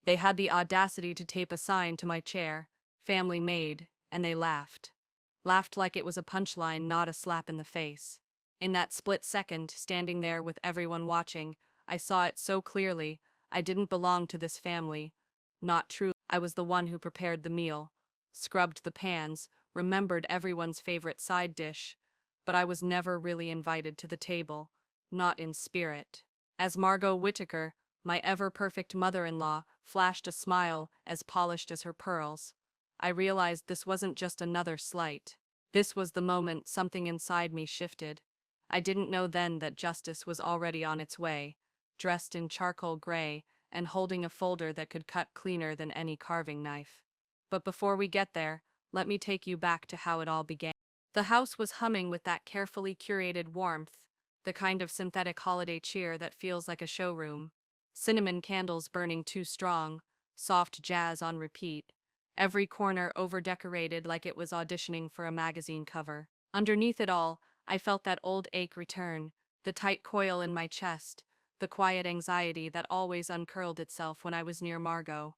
They had the audacity to tape a sign to my chair, "Family Maid," and they laughed. Laughed like it was a punchline, not a slap in the face. In that split second, standing there with everyone watching, I saw it so clearly. I didn't belong to this family. Not true. I was the one who prepared the meal, scrubbed the pans, remembered everyone's favorite side dish, but I was never really invited to the table, not in spirit. As Margot Whittaker, my ever-perfect mother-in-law, flashed a smile as polished as her pearls, I realized this wasn't just another slight. This was the moment something inside me shifted. I didn't know then that justice was already on its way, dressed in charcoal gray and holding a folder that could cut cleaner than any carving knife. But before we get there, let me take you back to how it all began. The house was humming with that carefully curated warmth, the kind of synthetic holiday cheer that feels like a showroom. Cinnamon candles burning too strong, soft jazz on repeat, every corner over-decorated like it was auditioning for a magazine cover. Underneath it all, I felt that old ache return, the tight coil in my chest, the quiet anxiety that always uncurled itself when I was near Margot.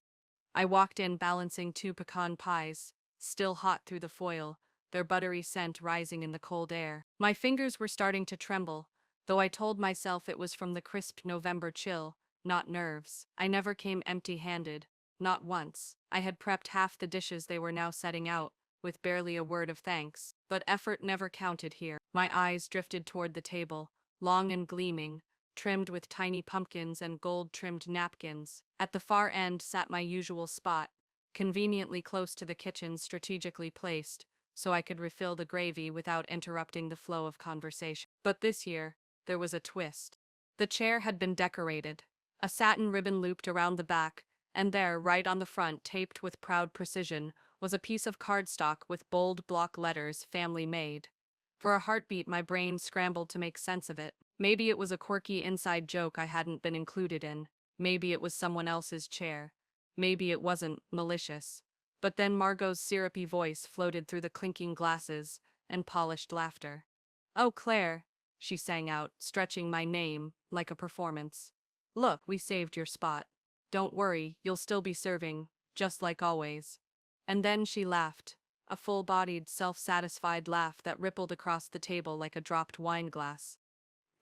I walked in balancing two pecan pies, still hot through the foil, their buttery scent rising in the cold air. My fingers were starting to tremble, though I told myself it was from the crisp November chill, not nerves. I never came empty-handed, not once. I had prepped half the dishes they were now setting out, with barely a word of thanks. But effort never counted here. My eyes drifted toward the table, long and gleaming, trimmed with tiny pumpkins and gold-trimmed napkins. At the far end sat my usual spot, conveniently close to the kitchen, strategically placed, so I could refill the gravy without interrupting the flow of conversation. But this year, there was a twist. The chair had been decorated, a satin ribbon looped around the back, and there, right on the front, taped with proud precision, was a piece of cardstock with bold block letters, "Family Maid." For a heartbeat, my brain scrambled to make sense of it. Maybe it was a quirky inside joke I hadn't been included in. Maybe it was someone else's chair. Maybe it wasn't malicious. But then Margot's syrupy voice floated through the clinking glasses and polished laughter. "Oh, Claire," she sang out, stretching my name like a performance. "Look, we saved your spot. Don't worry, you'll still be serving, just like always." And then she laughed, a full-bodied, self-satisfied laugh that rippled across the table like a dropped wine glass.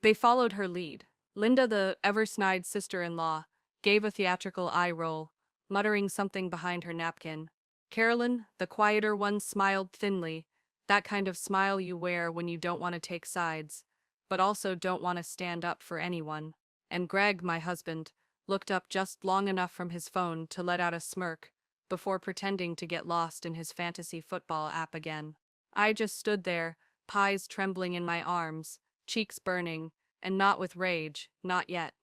They followed her lead. Linda, the ever-snide sister-in-law, gave a theatrical eye roll, muttering something behind her napkin. Carolyn, the quieter one, smiled thinly, that kind of smile you wear when you don't want to take sides, but also don't want to stand up for anyone. And Greg, my husband, looked up just long enough from his phone to let out a smirk, before pretending to get lost in his fantasy football app again. I just stood there, pies trembling in my arms, cheeks burning, and not with rage, not yet.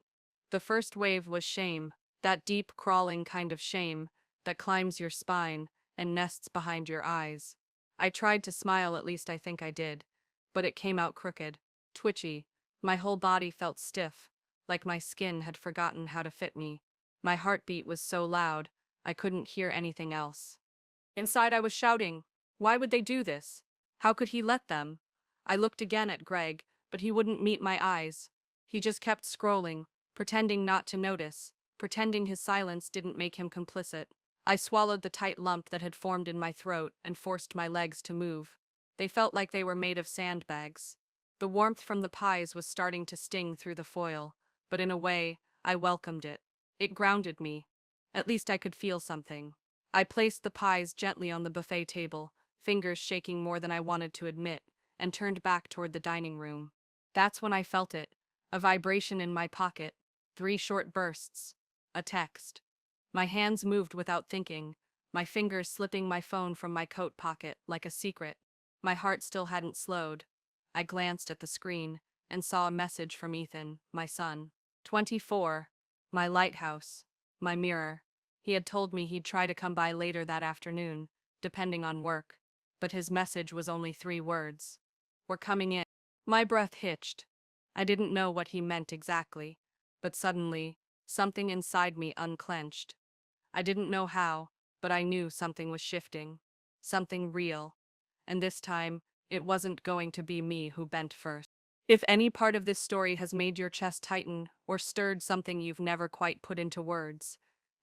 The first wave was shame, that deep, crawling kind of shame that climbs your spine and nests behind your eyes. I tried to smile, at least I think I did, but it came out crooked, twitchy. My whole body felt stiff, like my skin had forgotten how to fit me. My heartbeat was so loud, I couldn't hear anything else. Inside I was shouting, why would they do this? How could he let them? I looked again at Greg, but he wouldn't meet my eyes. He just kept scrolling, pretending not to notice, pretending his silence didn't make him complicit. I swallowed the tight lump that had formed in my throat and forced my legs to move. They felt like they were made of sandbags. The warmth from the pies was starting to sting through the foil, but in a way, I welcomed it. It grounded me. At least I could feel something. I placed the pies gently on the buffet table, fingers shaking more than I wanted to admit, and turned back toward the dining room. That's when I felt it, a vibration in my pocket, 3 short bursts, a text. My hands moved without thinking, my fingers slipping my phone from my coat pocket like a secret. My heart still hadn't slowed. I glanced at the screen and saw a message from Ethan, my son. 24, my lighthouse, my mirror. He had told me he'd try to come by later that afternoon, depending on work, but his message was only 3 words. We're coming in. My breath hitched. I didn't know what he meant exactly, but suddenly, something inside me unclenched. I didn't know how, but I knew something was shifting. Something real. And this time, it wasn't going to be me who bent first. If any part of this story has made your chest tighten or stirred something you've never quite put into words,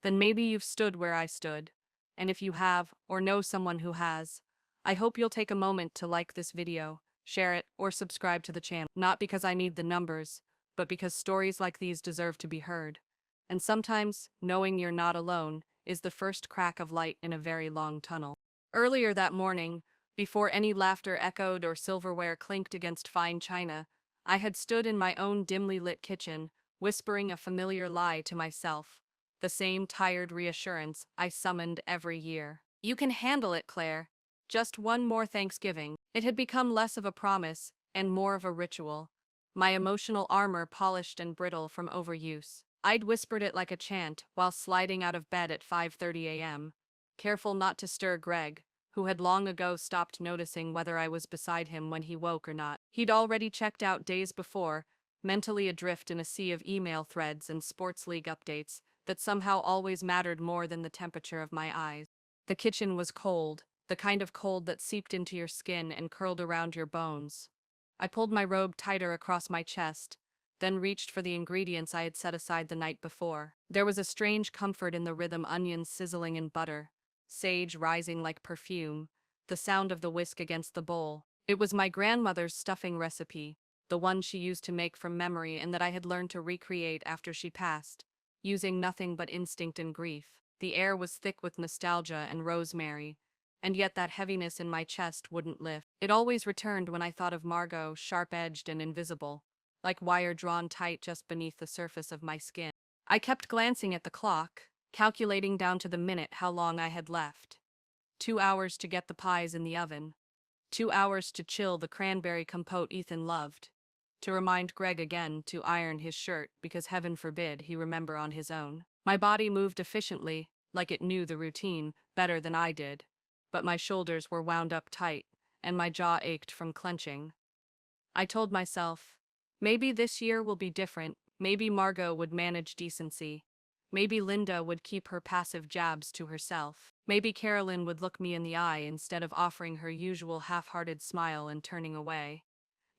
then maybe you've stood where I stood. And if you have, or know someone who has, I hope you'll take a moment to like this video, share it, or subscribe to the channel. Not because I need the numbers, but because stories like these deserve to be heard. And sometimes, knowing you're not alone is the first crack of light in a very long tunnel. Earlier that morning, before any laughter echoed or silverware clinked against fine china, I had stood in my own dimly lit kitchen, whispering a familiar lie to myself, the same tired reassurance I summoned every year. You can handle it, Claire. Just one more Thanksgiving. It had become less of a promise and more of a ritual, my emotional armor polished and brittle from overuse. I'd whispered it like a chant while sliding out of bed at 5:30 a.m., careful not to stir Greg, who had long ago stopped noticing whether I was beside him when he woke or not. He'd already checked out days before, mentally adrift in a sea of email threads and sports league updates that somehow always mattered more than the temperature of my eyes. The kitchen was cold, the kind of cold that seeped into your skin and curled around your bones. I pulled my robe tighter across my chest, then reached for the ingredients I had set aside the night before. There was a strange comfort in the rhythm, onions sizzling in butter, sage rising like perfume, the sound of the whisk against the bowl. It was my grandmother's stuffing recipe, the one she used to make from memory and that I had learned to recreate after she passed, using nothing but instinct and grief. The air was thick with nostalgia and rosemary, and yet that heaviness in my chest wouldn't lift. It always returned when I thought of Margot, sharp-edged and invisible, like wire drawn tight just beneath the surface of my skin. I kept glancing at the clock, calculating down to the minute how long I had left. 2 hours to get the pies in the oven. 2 hours to chill the cranberry compote Ethan loved. To remind Greg again to iron his shirt because heaven forbid he remember on his own. My body moved efficiently, like it knew the routine better than I did, but my shoulders were wound up tight, and my jaw ached from clenching. I told myself, maybe this year will be different, maybe Margot would manage decency. Maybe Linda would keep her passive jabs to herself. Maybe Carolyn would look me in the eye instead of offering her usual half-hearted smile and turning away.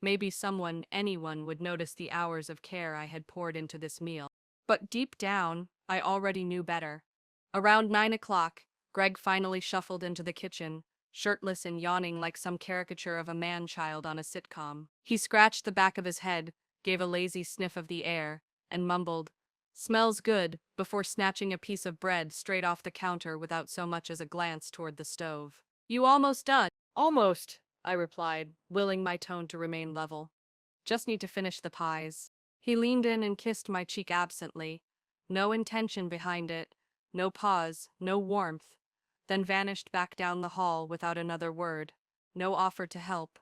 Maybe someone, anyone, would notice the hours of care I had poured into this meal. But deep down, I already knew better. Around 9 o'clock, Greg finally shuffled into the kitchen, shirtless and yawning like some caricature of a man-child on a sitcom. He scratched the back of his head, gave a lazy sniff of the air, and mumbled, "Smells good," before snatching a piece of bread straight off the counter without so much as a glance toward the stove. "You almost done?" "Almost," I replied, willing my tone to remain level. "Just need to finish the pies." He leaned in and kissed my cheek absently. No intention behind it, no pause, no warmth, then vanished back down the hall without another word. No offer to help,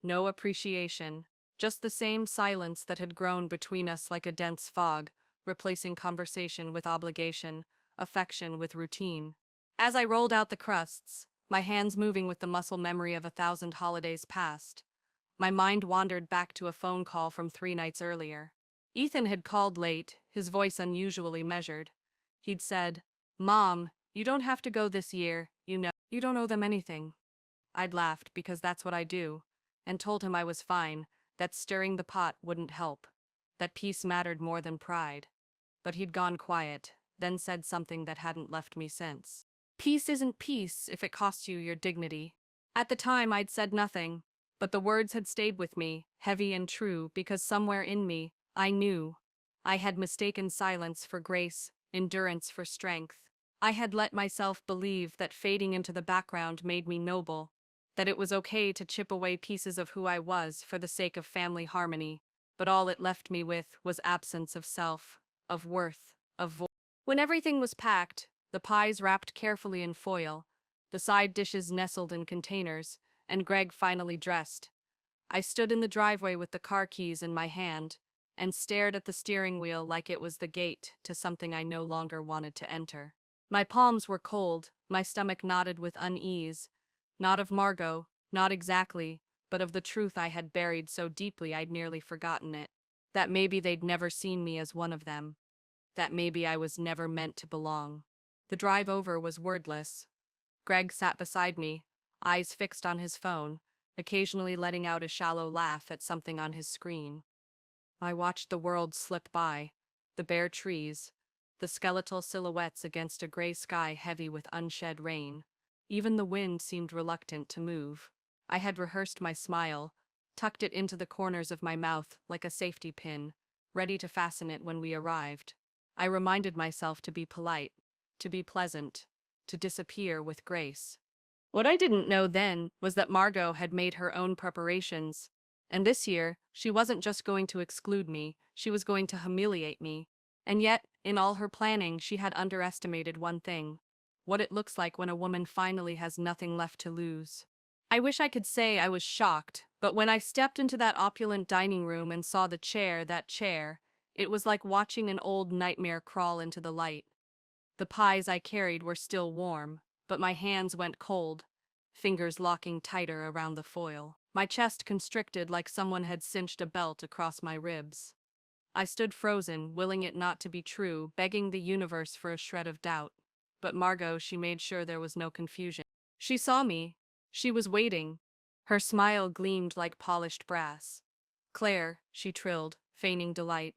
no appreciation, just the same silence that had grown between us like a dense fog, replacing conversation with obligation, affection with routine. As I rolled out the crusts, my hands moving with the muscle memory of 1,000 holidays past, my mind wandered back to a phone call from 3 nights earlier. Ethan had called late, his voice unusually measured. He'd said, "Mom, you don't have to go this year, you know. You don't owe them anything." I'd laughed because that's what I do, and told him I was fine, that stirring the pot wouldn't help, that peace mattered more than pride. But he'd gone quiet, then said something that hadn't left me since. "Peace isn't peace if it costs you your dignity." At the time I'd said nothing, but the words had stayed with me, heavy and true, because somewhere in me, I knew. I had mistaken silence for grace, endurance for strength. I had let myself believe that fading into the background made me noble, that it was okay to chip away pieces of who I was for the sake of family harmony, but all it left me with was absence of self, of worth, of voice. When everything was packed, the pies wrapped carefully in foil, the side dishes nestled in containers, and Greg finally dressed, I stood in the driveway with the car keys in my hand and stared at the steering wheel like it was the gate to something I no longer wanted to enter. My palms were cold, my stomach knotted with unease, not of Margot, not exactly, but of the truth I had buried so deeply I'd nearly forgotten it. That maybe they'd never seen me as one of them. That maybe I was never meant to belong. The drive over was wordless. Greg sat beside me, eyes fixed on his phone, occasionally letting out a shallow laugh at something on his screen. I watched the world slip by, the bare trees, the skeletal silhouettes against a gray sky heavy with unshed rain. Even the wind seemed reluctant to move. I had rehearsed my smile, tucked it into the corners of my mouth like a safety pin, ready to fasten it when we arrived. I reminded myself to be polite, to be pleasant, to disappear with grace. What I didn't know then was that Margot had made her own preparations. And this year, she wasn't just going to exclude me, she was going to humiliate me. And yet, in all her planning, she had underestimated one thing: what it looks like when a woman finally has nothing left to lose. I wish I could say I was shocked, but when I stepped into that opulent dining room and saw that chair, it was like watching an old nightmare crawl into the light. The pies I carried were still warm, but my hands went cold, fingers locking tighter around the foil. My chest constricted like someone had cinched a belt across my ribs. I stood frozen, willing it not to be true, begging the universe for a shred of doubt. But Margot, she made sure there was no confusion. She saw me. She was waiting. Her smile gleamed like polished brass. "Claire," she trilled, feigning delight.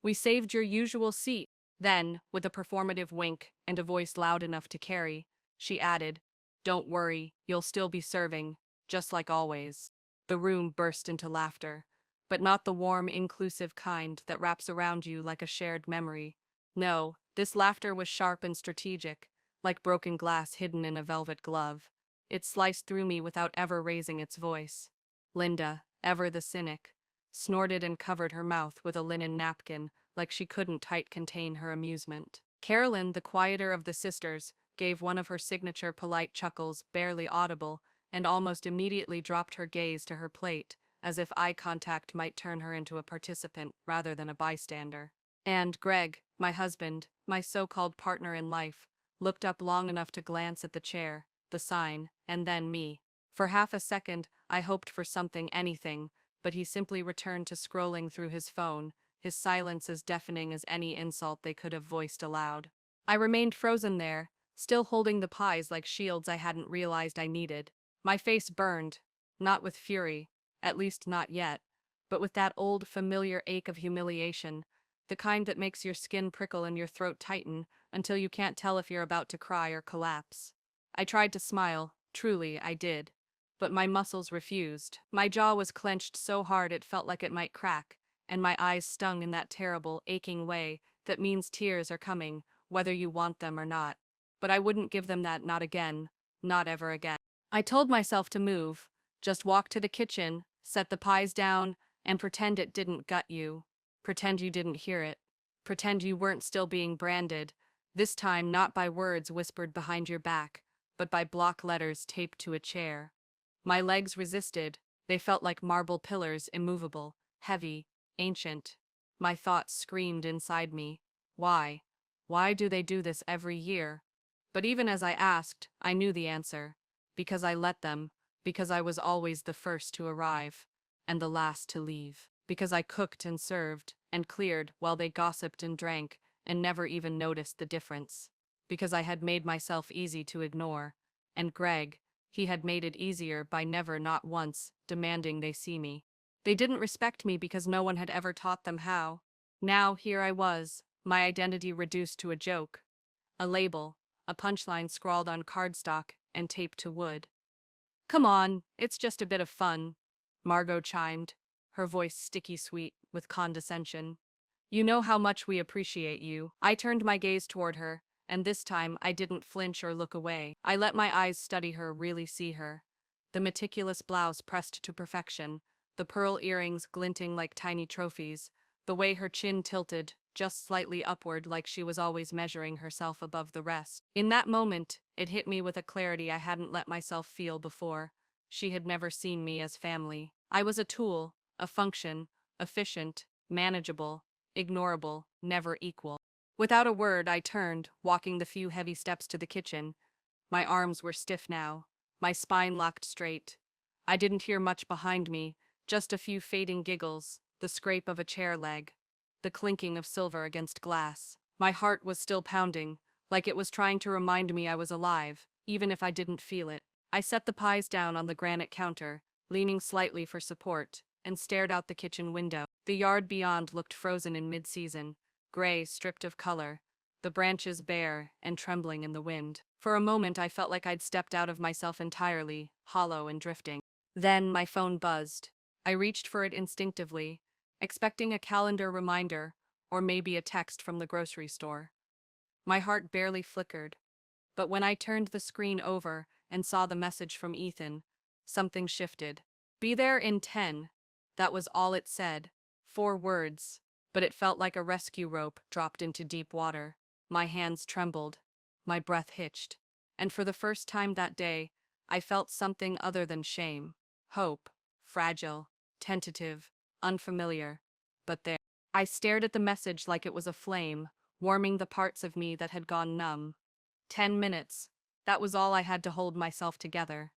"We saved your usual seat." Then, with a performative wink and a voice loud enough to carry, she added, "Don't worry, you'll still be serving, just like always." The room burst into laughter, but not the warm, inclusive kind that wraps around you like a shared memory. No, this laughter was sharp and strategic, like broken glass hidden in a velvet glove. It sliced through me without ever raising its voice. Linda, ever the cynic, snorted and covered her mouth with a linen napkin, like she couldn't tight contain her amusement. Carolyn, the quieter of the sisters, gave one of her signature polite chuckles, barely audible, and almost immediately dropped her gaze to her plate, as if eye contact might turn her into a participant rather than a bystander. And Greg, my husband, my so-called partner in life, looked up long enough to glance at the chair, the sign, and then me. For half a second, I hoped for something, anything, but he simply returned to scrolling through his phone, his silence as deafening as any insult they could have voiced aloud. I remained frozen there, still holding the pies like shields I hadn't realized I needed. My face burned, not with fury, at least not yet, but with that old familiar ache of humiliation, the kind that makes your skin prickle and your throat tighten until you can't tell if you're about to cry or collapse. I tried to smile, truly I did, but my muscles refused. My jaw was clenched so hard it felt like it might crack, and my eyes stung in that terrible, aching way that means tears are coming, whether you want them or not. But I wouldn't give them that, not again, not ever again. I told myself to move, just walk to the kitchen, set the pies down, and pretend it didn't gut you. Pretend you didn't hear it. Pretend you weren't still being branded, this time not by words whispered behind your back, but by block letters taped to a chair. My legs resisted. They felt like marble pillars, immovable, heavy, ancient. My thoughts screamed inside me. Why? Why do they do this every year? But even as I asked, I knew the answer. Because I let them. Because I was always the first to arrive, and the last to leave. Because I cooked and served, and cleared while they gossiped and drank, and never even noticed the difference. Because I had made myself easy to ignore. And Greg, he had made it easier by never, not once, demanding they see me. They didn't respect me because no one had ever taught them how. Now here I was, my identity reduced to a joke. A label, a punchline scrawled on cardstock and taped to wood. "Come on, it's just a bit of fun," Margot chimed, her voice sticky sweet with condescension. "You know how much we appreciate you." I turned my gaze toward her, and this time I didn't flinch or look away. I let my eyes study her, really see her. The meticulous blouse pressed to perfection, the pearl earrings glinting like tiny trophies, the way her chin tilted, just slightly upward like she was always measuring herself above the rest. In that moment, it hit me with a clarity I hadn't let myself feel before. She had never seen me as family. I was a tool, a function, efficient, manageable, ignorable, never equal. Without a word, I turned, walking the few heavy steps to the kitchen. My arms were stiff now, my spine locked straight. I didn't hear much behind me, just a few fading giggles, the scrape of a chair leg, the clinking of silver against glass. My heart was still pounding, like it was trying to remind me I was alive, even if I didn't feel it. I set the pies down on the granite counter, leaning slightly for support, and stared out the kitchen window. The yard beyond looked frozen in mid-season, gray, stripped of color, the branches bare and trembling in the wind. For a moment I felt like I'd stepped out of myself entirely, hollow and drifting. Then my phone buzzed. I reached for it instinctively, expecting a calendar reminder or maybe a text from the grocery store. My heart barely flickered, but when I turned the screen over and saw the message from Ethan, something shifted. Be there in 10. That was all it said. 4 words, but it felt like a rescue rope dropped into deep water. My hands trembled, my breath hitched, and for the first time that day, I felt something other than shame. Hope, fragile, tentative, unfamiliar, but there. I stared at the message like it was a flame, warming the parts of me that had gone numb. 10 minutes. That was all I had to hold myself together.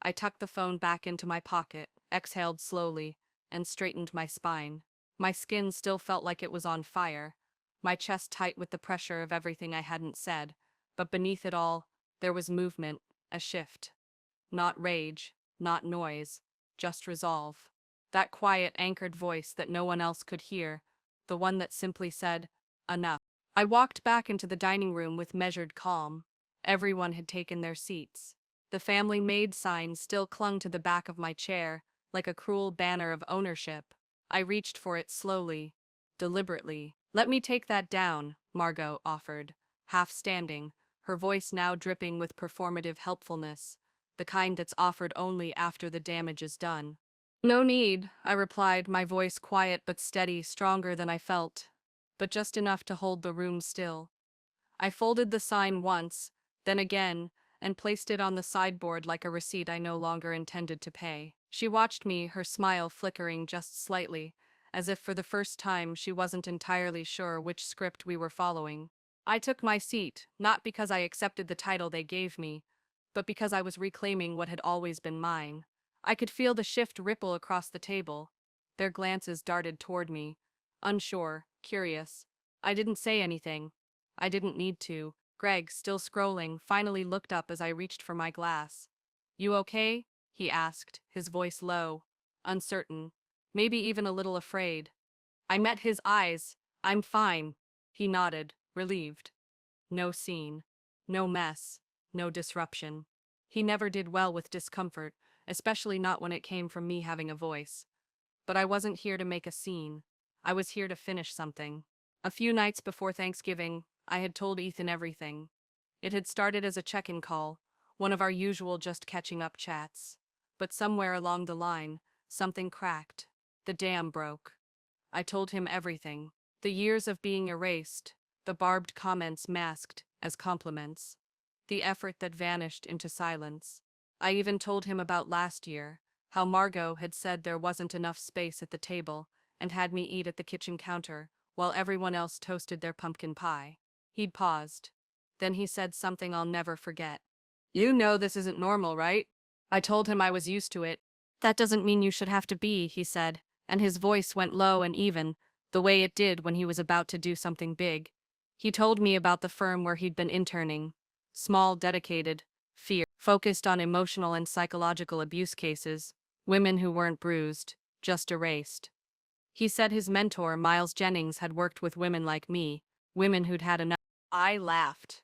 I tucked the phone back into my pocket, exhaled slowly, and straightened my spine. My skin still felt like it was on fire, my chest tight with the pressure of everything I hadn't said, but beneath it all, there was movement, a shift. Not rage, not noise, just resolve. That quiet, anchored voice that no one else could hear, the one that simply said, enough. I walked back into the dining room with measured calm. Everyone had taken their seats. The family Maid sign still clung to the back of my chair, like a cruel banner of ownership. I reached for it slowly, deliberately. Let me take that down, Margot offered, half standing, her voice now dripping with performative helpfulness, the kind that's offered only after the damage is done. No need, I replied, my voice quiet but steady, stronger than I felt, but just enough to hold the room still. I folded the sign once, then again, and placed it on the sideboard like a receipt I no longer intended to pay. She watched me, her smile flickering just slightly, as if for the first time she wasn't entirely sure which script we were following. I took my seat, not because I accepted the title they gave me, but because I was reclaiming what had always been mine. I could feel the shift ripple across the table. Their glances darted toward me, unsure, curious. I didn't say anything. I didn't need to. Greg, still scrolling, finally looked up as I reached for my glass. You okay? He asked, his voice low, uncertain, maybe even a little afraid. I met his eyes. I'm fine. He nodded, relieved. No scene. No mess. No disruption. He never did well with discomfort, especially not when it came from me having a voice. But I wasn't here to make a scene. I was here to finish something. A few nights before Thanksgiving, I had told Ethan everything. It had started as a check-in call, one of our usual just catching up chats. But somewhere along the line, something cracked. The dam broke. I told him everything. The years of being erased, the barbed comments masked as compliments, the effort that vanished into silence. I even told him about last year, how Margot had said there wasn't enough space at the table and had me eat at the kitchen counter while everyone else toasted their pumpkin pie. He'd paused. Then he said something I'll never forget. You know this isn't normal, right? I told him I was used to it. That doesn't mean you should have to be, he said, and his voice went low and even, the way it did when he was about to do something big. He told me about the firm where he'd been interning. Small, dedicated, focused on emotional and psychological abuse cases, women who weren't bruised, just erased. He said his mentor, Miles Jennings, had worked with women like me, women who'd had enough. I laughed.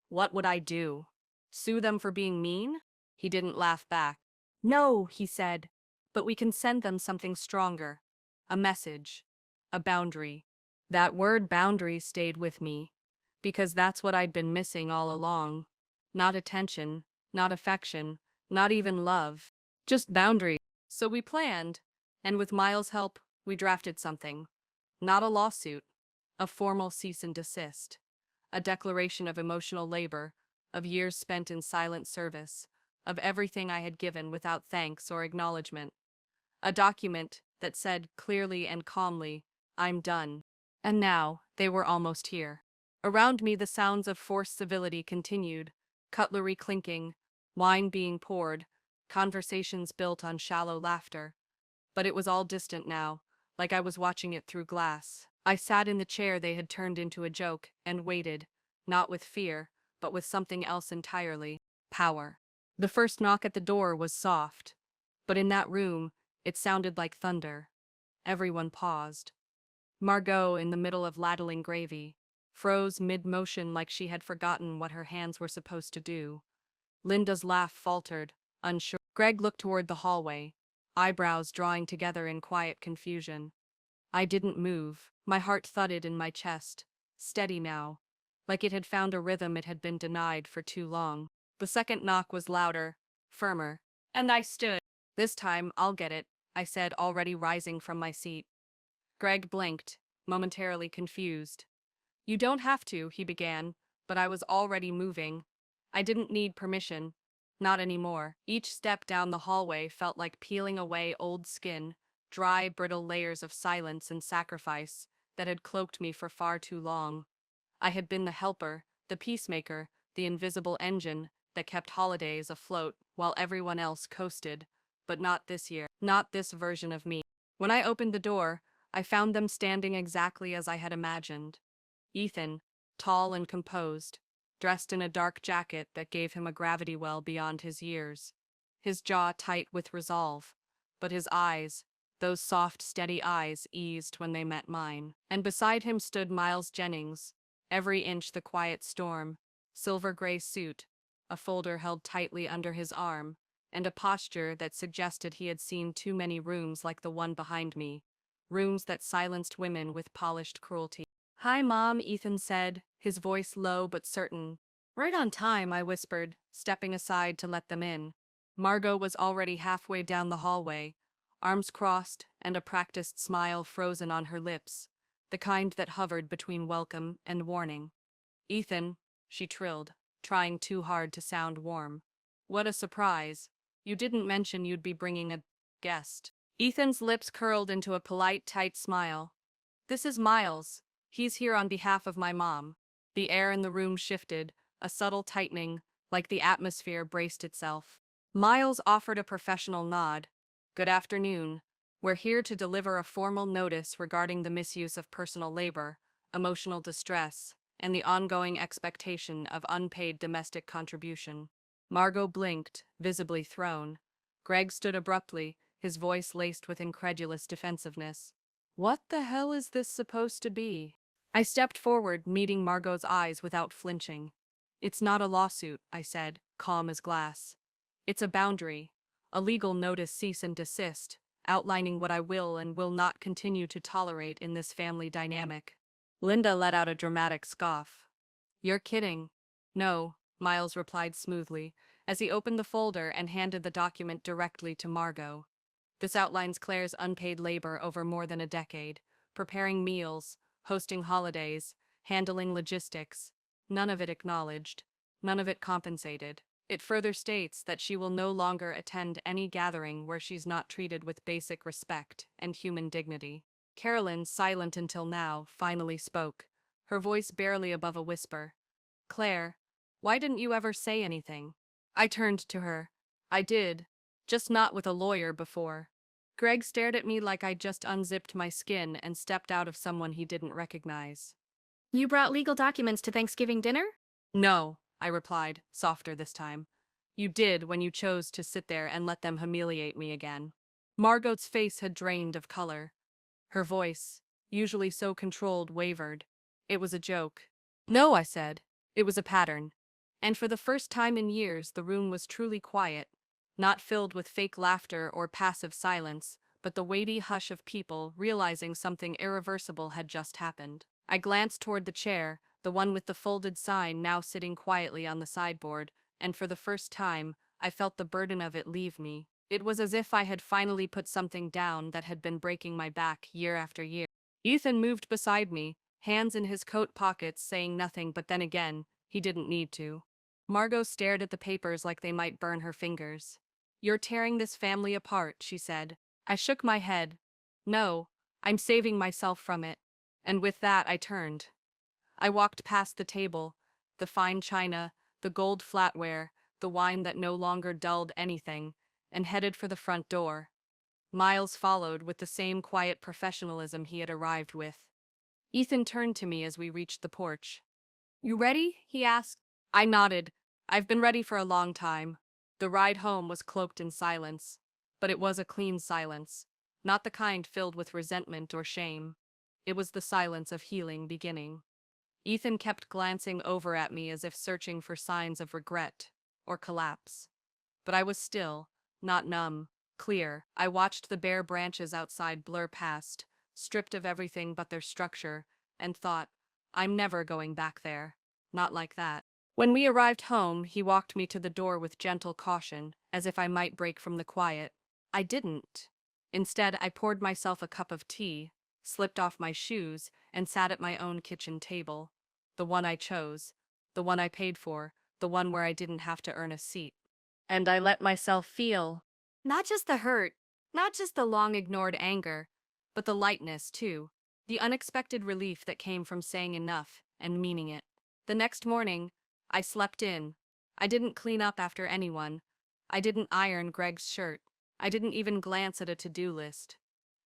What would I do? Sue them for being mean? He didn't laugh back. No, he said, but we can send them something stronger. A message. A boundary. That word boundary stayed with me, because that's what I'd been missing all along. Not attention, not affection, not even love. Just boundaries. So we planned, and with Miles' help, we drafted something. Not a lawsuit. A formal cease and desist. A declaration of emotional labor, of years spent in silent service, of everything I had given without thanks or acknowledgement. A document that said clearly and calmly, I'm done. And now, they were almost here. Around me the sounds of forced civility continued, cutlery clinking, wine being poured, conversations built on shallow laughter. But it was all distant now, like I was watching it through glass. I sat in the chair they had turned into a joke and waited, not with fear, but with something else entirely. Power. The first knock at the door was soft, but in that room, it sounded like thunder. Everyone paused. Margot in the middle of ladling gravy, froze mid-motion like she had forgotten what her hands were supposed to do. Linda's laugh faltered, unsure. Greg looked toward the hallway, eyebrows drawing together in quiet confusion. I didn't move. My heart thudded in my chest, steady now, like it had found a rhythm it had been denied for too long. The second knock was louder, firmer, and I stood. This time, I'll get it, I said, already rising from my seat. Greg blinked, momentarily confused. You don't have to, he began, but I was already moving. I didn't need permission. Not anymore. Each step down the hallway felt like peeling away old skin, dry, brittle layers of silence and sacrifice that had cloaked me for far too long. I had been the helper, the peacemaker, the invisible engine that kept holidays afloat while everyone else coasted. But not this year, not this version of me. When I opened the door, I found them standing exactly as I had imagined. Ethan, tall and composed, dressed in a dark jacket that gave him a gravity well beyond his years. His jaw tight with resolve, but his eyes, those soft, steady eyes, eased when they met mine. And beside him stood Miles Jennings, every inch the quiet storm, silver gray suit, a folder held tightly under his arm, and a posture that suggested he had seen too many rooms like the one behind me, rooms that silenced women with polished cruelty. Hi, Mom, Ethan said, his voice low but certain. Right on time, I whispered, stepping aside to let them in. Margot was already halfway down the hallway, arms crossed and a practiced smile frozen on her lips, the kind that hovered between welcome and warning. Ethan, she trilled, trying too hard to sound warm. What a surprise. You didn't mention you'd be bringing a guest. Ethan's lips curled into a polite, tight smile. This is Miles. He's here on behalf of my mom. The air in the room shifted, a subtle tightening, like the atmosphere braced itself. Miles offered a professional nod. Good afternoon. We're here to deliver a formal notice regarding the misuse of personal labor, emotional distress, and the ongoing expectation of unpaid domestic contribution. Margot blinked, visibly thrown. Greg stood abruptly, his voice laced with incredulous defensiveness. What the hell is this supposed to be? I stepped forward, meeting Margot's eyes without flinching. It's not a lawsuit, I said, calm as glass. It's a boundary, a legal notice cease and desist, outlining what I will and will not continue to tolerate in this family dynamic. Linda let out a dramatic scoff. You're kidding. No, Miles replied smoothly, as he opened the folder and handed the document directly to Margot. This outlines Claire's unpaid labor over more than a decade, preparing meals, hosting holidays, handling logistics. None of it acknowledged, none of it compensated. It further states that she will no longer attend any gathering where she's not treated with basic respect and human dignity. Carolyn, silent until now, finally spoke, her voice barely above a whisper. Claire, why didn't you ever say anything? I turned to her. I did, just not with a lawyer before. Greg stared at me like I'd just unzipped my skin and stepped out of someone he didn't recognize. You brought legal documents to Thanksgiving dinner? No, I replied, softer this time. You did when you chose to sit there and let them humiliate me again. Margot's face had drained of color. Her voice, usually so controlled, wavered. It was a joke. No, I said. It was a pattern. And for the first time in years, the room was truly quiet, not filled with fake laughter or passive silence, but the weighty hush of people realizing something irreversible had just happened. I glanced toward the chair, the one with the folded sign now sitting quietly on the sideboard, and for the first time, I felt the burden of it leave me. It was as if I had finally put something down that had been breaking my back year after year. Ethan moved beside me, hands in his coat pockets, saying nothing, but then again, he didn't need to. Margot stared at the papers like they might burn her fingers. You're tearing this family apart, she said. I shook my head. No, I'm saving myself from it. And with that, I turned. I walked past the table, the fine china, the gold flatware, the wine that no longer dulled anything, and headed for the front door. Miles followed with the same quiet professionalism he had arrived with. Ethan turned to me as we reached the porch. You ready? He asked. I nodded. I've been ready for a long time. The ride home was cloaked in silence, but it was a clean silence, not the kind filled with resentment or shame. It was the silence of healing beginning. Ethan kept glancing over at me as if searching for signs of regret or collapse. But I was still, not numb, clear. I watched the bare branches outside blur past, stripped of everything but their structure, and thought, I'm never going back there. Not like that. When we arrived home, he walked me to the door with gentle caution, as if I might break from the quiet. I didn't. Instead, I poured myself a cup of tea, slipped off my shoes, and sat at my own kitchen table. The one I chose, the one I paid for, the one where I didn't have to earn a seat. And I let myself feel not just the hurt, not just the long ignored anger, but the lightness, too. The unexpected relief that came from saying enough and meaning it. The next morning, I slept in. I didn't clean up after anyone. I didn't iron Greg's shirt. I didn't even glance at a to-do list.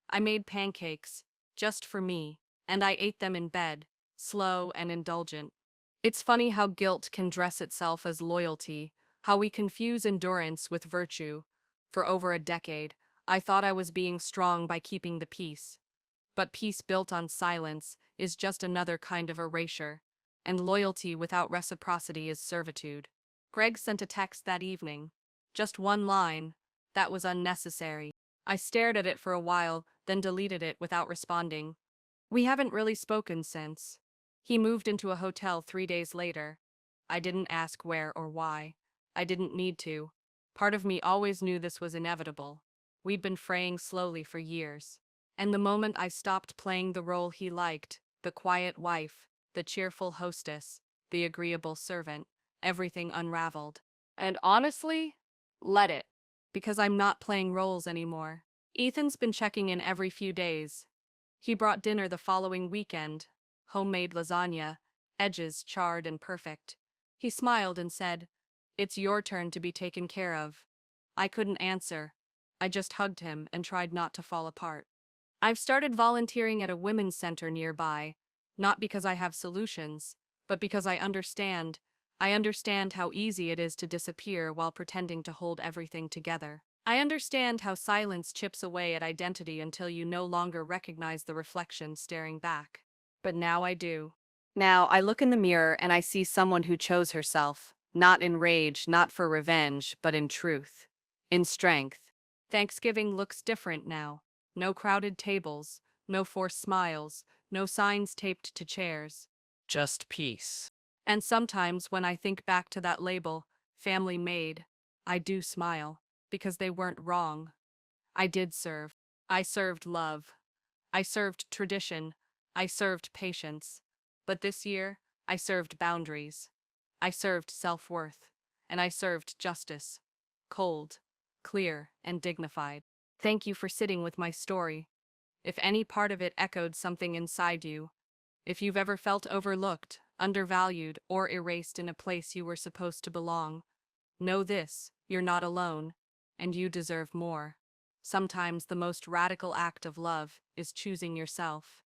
I made pancakes, just for me, and I ate them in bed, slow and indulgent. It's funny how guilt can dress itself as loyalty, how we confuse endurance with virtue. For over a decade, I thought I was being strong by keeping the peace. But peace built on silence is just another kind of erasure, and loyalty without reciprocity is servitude. Greg sent a text that evening. Just one line. That was unnecessary. I stared at it for a while, then deleted it without responding. We haven't really spoken since. He moved into a hotel 3 days later. I didn't ask where or why. I didn't need to. Part of me always knew this was inevitable. We'd been fraying slowly for years. And the moment I stopped playing the role he liked, the quiet wife, the cheerful hostess, the agreeable servant, everything unraveled. And honestly, let it. Because I'm not playing roles anymore. Ethan's been checking in every few days. He brought dinner the following weekend, homemade lasagna, edges charred and perfect. He smiled and said, "It's your turn to be taken care of." I couldn't answer. I just hugged him and tried not to fall apart. I've started volunteering at a women's center nearby, not because I have solutions, but because I understand. I understand how easy it is to disappear while pretending to hold everything together. I understand how silence chips away at identity until you no longer recognize the reflection staring back. But now I do. Now I look in the mirror and I see someone who chose herself, not in rage, not for revenge, but in truth, in strength. Thanksgiving looks different now. No crowded tables, no forced smiles, no signs taped to chairs. Just peace. And sometimes when I think back to that label, family Maid, I do smile, because they weren't wrong. I did serve. I served love. I served tradition. I served patience. But this year, I served boundaries. I served self-worth. And I served justice. Cold, clear, and dignified. Thank you for sitting with my story. If any part of it echoed something inside you, if you've ever felt overlooked, undervalued, or erased in a place you were supposed to belong, know this, you're not alone, and you deserve more. Sometimes the most radical act of love is choosing yourself.